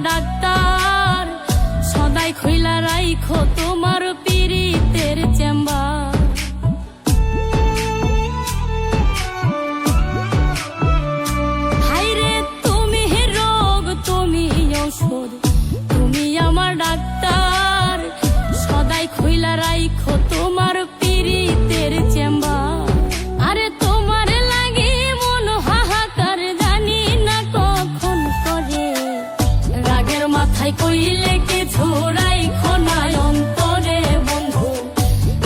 Doctor, সদাই খইলা রাইখো তোমার পীড়িতের চেম্বার। হাইরে তুমি রোগ, তুমি ঔষধ, তুমি আমার ডাক্তার, সদাই খইলা রাইখো তোমার পীড়িতের চেম্বার। আরে তোমার লাগে মন হাহাকার, জানি না কখন করে, রাগের মাথায় কইলে কিছু রাইখো না অন্তরে বন্ধু,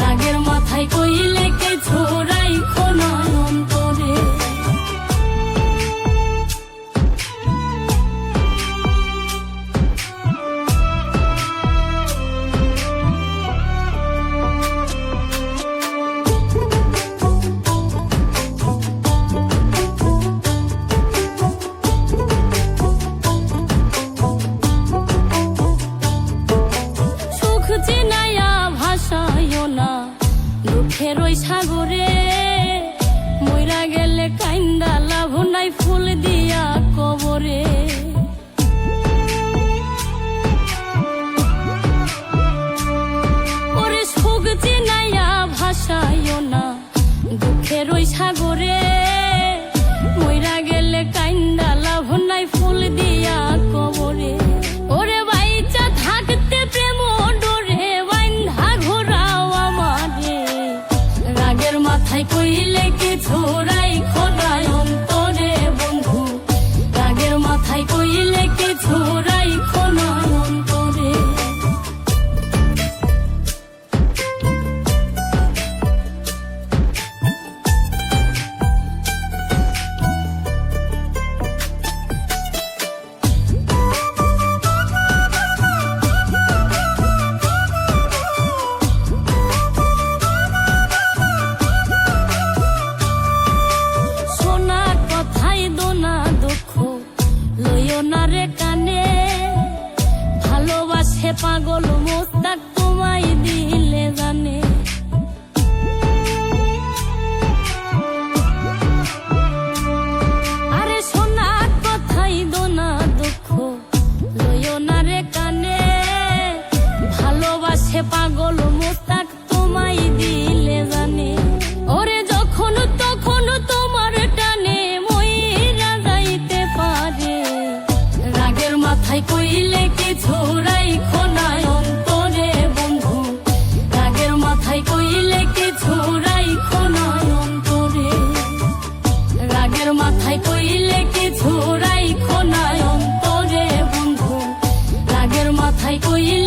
রাগের মাথায় কইলে কিছু রাইখো না অন্তরে। চিনাইয়া ভাসাইও না দুঃখের ওই সাগরে, মইরা গেলে কাইন্দা লাভ নাই ফুল দিয়া কবরে। ওরে সুখ চিনাইয়া ভাসাইও না দুঃখের ওই সাগরে, মইরা গেলে কাইন্দা লাভ নাই ফুল দিয়া কবরে। ওরে বাইচা থাকতে প্রেম ডোরে বাইন্ধা ঘোরাও আমারে, রাগের মাথায় কইলে কিছু রাইখো না অন্তরে বন্ধু, রাগের মাথায় কইলে কিছু রাইখো না অন্তরে। রে কানে ভালোবাসে পাগল মোস্তাক তোমায় দিলে জানে। আরে সোনা কথাই দোনা দুঃখ লইও না রে কানে, ভালোবাসে পাগল মোস্তাক তোমায় দিলে জানে। ওরে যখন তখন তোমার টানে মইরা যাইতে পারে, রাগের মাথায় কইলে কিছু রাইখো না অন্তরে বন্ধু, রাগের মাথায় কইলে কিছু রাইখো না অন্তরে, রাগের মাথায় কইলে কিছু রাইখো না অন্তরে বন্ধু, রাগের মাথায় কইলে